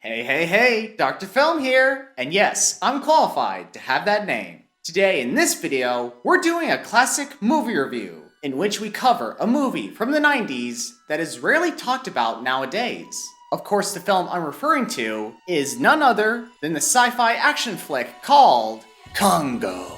Hey, Dr. Film here! And yes, I'm qualified to have that name. Today in this video, we're doing a classic movie review, in which we cover a movie from the 90s that is rarely talked about nowadays. Of course, the film I'm referring to is none other than the sci-fi action flick called Congo.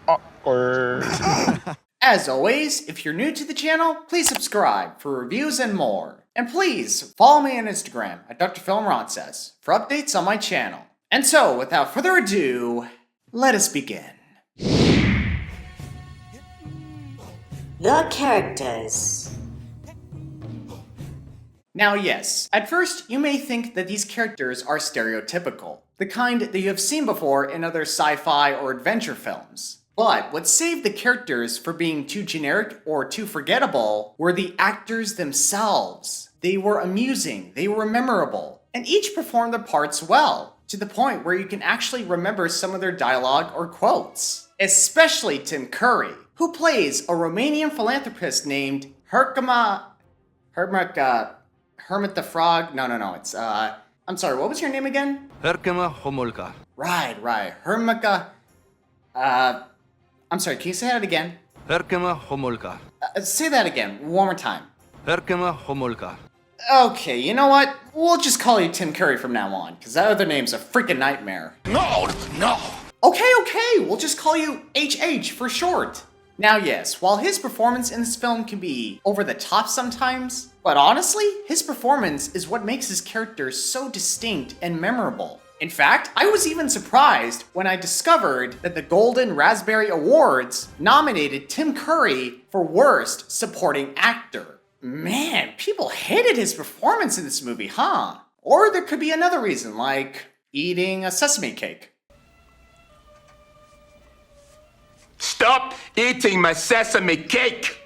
Awkward. As always, if you're new to the channel, please subscribe for reviews and more. And please follow me on Instagram at DrFilmRonces for updates on my channel. And so, without further ado, let us begin. The characters. Now yes, at first you may think that these characters are stereotypical, the kind that you have seen before in other sci-fi or adventure films. But what saved the characters from being too generic or too forgettable were the actors themselves. They were amusing, they were memorable, and each performed their parts well, to the point where you can actually remember some of their dialogue or quotes. Especially Tim Curry, who plays a Romanian philanthropist named Hermit the Frog? No, it's, I'm sorry, what was your name again? Herkema Homolka. Right, Hermika, I'm sorry, can you say that again? Herkema Homolka. Say that again, one more time. Herkema Homolka. Okay, you know what? We'll just call you Tim Curry from now on, because that other name's a freaking nightmare. No! Okay, we'll just call you HH for short. Now yes, while his performance in this film can be over the top sometimes, but honestly, his performance is what makes his character so distinct and memorable. In fact, I was even surprised when I discovered that the Golden Raspberry Awards nominated Tim Curry for Worst Supporting Actor. Man, people hated his performance in this movie, huh? Or there could be another reason, like eating a sesame cake. Stop eating my sesame cake!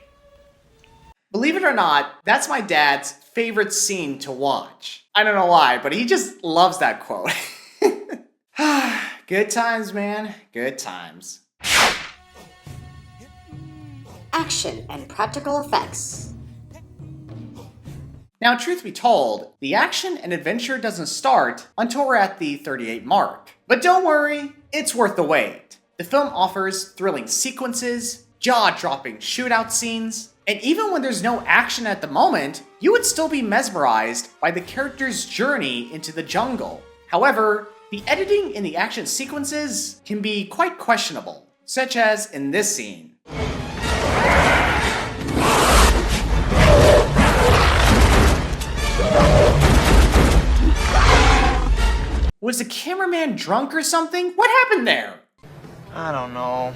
Believe it or not, that's my dad's favorite scene to watch. I don't know why, but he just loves that quote. Good times, man. Good times. Action and practical effects. Now, truth be told, the action and adventure doesn't start until we're at the 38 mark. But don't worry, it's worth the wait. The film offers thrilling sequences, jaw-dropping shootout scenes, and even when there's no action at the moment, you would still be mesmerized by the character's journey into the jungle. However, the editing in the action sequences can be quite questionable, such as in this scene. Was the cameraman drunk or something? What happened there? I don't know.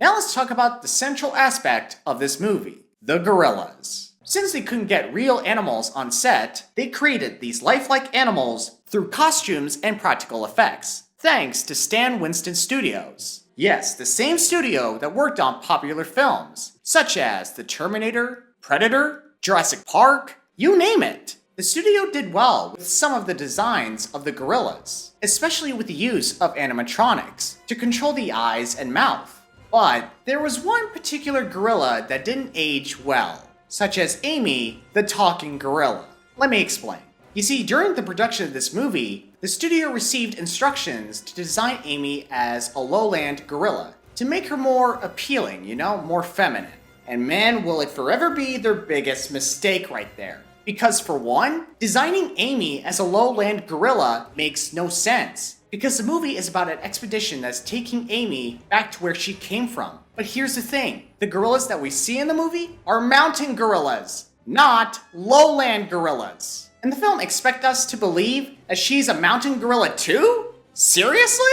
Now let's talk about the central aspect of this movie, the gorillas. Since they couldn't get real animals on set, they created these lifelike animals through costumes and practical effects, thanks to Stan Winston Studios. Yes, the same studio that worked on popular films, such as The Terminator, Predator, Jurassic Park, you name it. The studio did well with some of the designs of the gorillas, especially with the use of animatronics to control the eyes and mouth. But there was one particular gorilla that didn't age well, such as Amy, the talking gorilla. Let me explain. You see, during the production of this movie, the studio received instructions to design Amy as a lowland gorilla to make her more appealing, more feminine. And man, will it forever be their biggest mistake right there. Because for one, designing Amy as a lowland gorilla makes no sense. Because the movie is about an expedition that's taking Amy back to where she came from. But here's the thing, the gorillas that we see in the movie are mountain gorillas, not lowland gorillas. And the film expects us to believe that she's a mountain gorilla too? Seriously?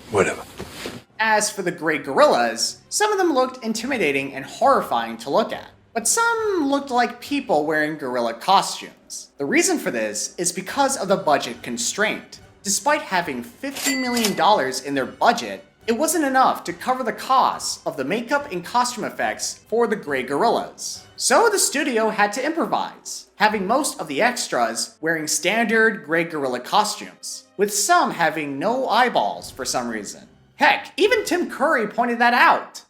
Whatever. As for the gray gorillas, some of them looked intimidating and horrifying to look at. But some looked like people wearing gorilla costumes. The reason for this is because of the budget constraint. Despite having $50 million in their budget, it wasn't enough to cover the costs of the makeup and costume effects for the gray gorillas. So the studio had to improvise, having most of the extras wearing standard gray gorilla costumes, with some having no eyeballs for some reason. Heck, even Tim Curry pointed that out.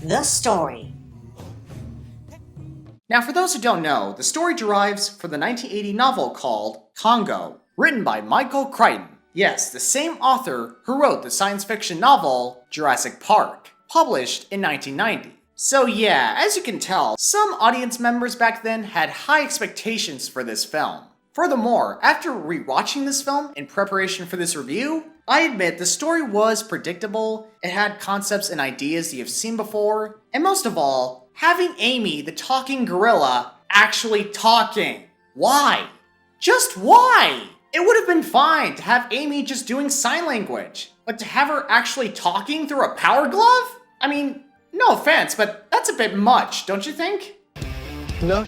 The story. Now, for those who don't know, the story derives from the 1980 novel called Congo, written by Michael Crichton. Yes, the same author who wrote the science fiction novel Jurassic Park, published in 1990. So yeah, as you can tell, some audience members back then had high expectations for this film. Furthermore, after rewatching this film in preparation for this review, I admit the story was predictable, it had concepts and ideas you've seen before, and most of all, having Amy, the talking gorilla, actually talking. Why? Just why? It would have been fine to have Amy just doing sign language, but to have her actually talking through a power glove? I mean, no offense, but that's a bit much, don't you think? No.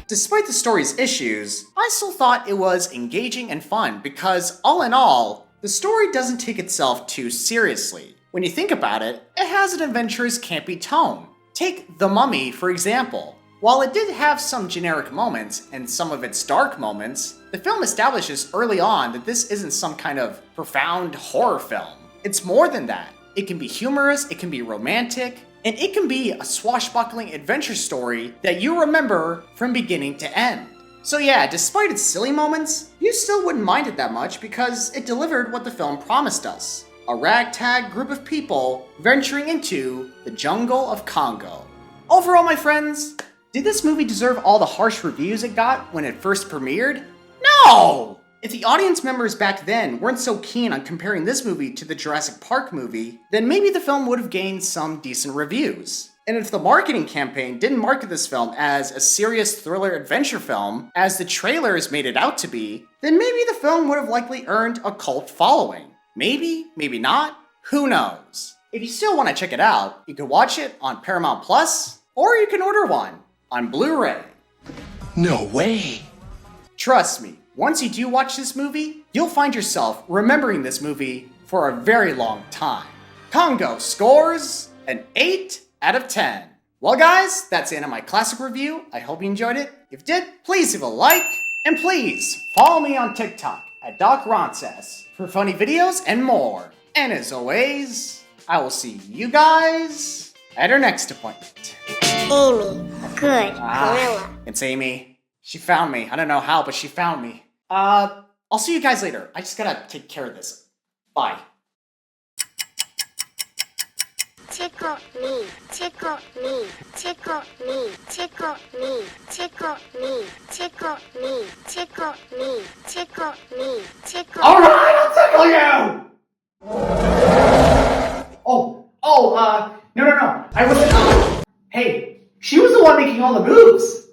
Despite the story's issues, I still thought it was engaging and fun because, all in all, the story doesn't take itself too seriously. When you think about it, it has an adventurous campy tone. Take The Mummy, for example. While it did have some generic moments and some of its dark moments, the film establishes early on that this isn't some kind of profound horror film. It's more than that. It can be humorous, it can be romantic, and it can be a swashbuckling adventure story that you remember from beginning to end. So yeah, despite its silly moments, you still wouldn't mind it that much because it delivered what the film promised us. A ragtag group of people venturing into the jungle of Congo. Overall, my friends, did this movie deserve all the harsh reviews it got when it first premiered? No! If the audience members back then weren't so keen on comparing this movie to the Jurassic Park movie, then maybe the film would have gained some decent reviews. And if the marketing campaign didn't market this film as a serious thriller adventure film, as the trailers made it out to be, then maybe the film would have likely earned a cult following. Maybe, maybe not, who knows? If you still want to check it out, you can watch it on Paramount Plus, or you can order one on Blu-ray. No way. Trust me, once you do watch this movie, you'll find yourself remembering this movie for a very long time. Congo scores an 8 out of 10. Well guys, that's the end of my classic review. I hope you enjoyed it. If you did, please leave a like, and please follow me on TikTok at DocRonces for funny videos and more. And as always, I will see you guys at our next appointment. Amy, good gorilla. It's Amy. She found me. I don't know how, but she found me. I'll see you guys later. I just gotta take care of this. Bye. Tickle me, tickle me, tickle me, tickle me, tickle me, tickle me, tickle me, tickle me, tickle. Alright, I'll tickle you! No. I wasn't, hey, she was the one making all the moves.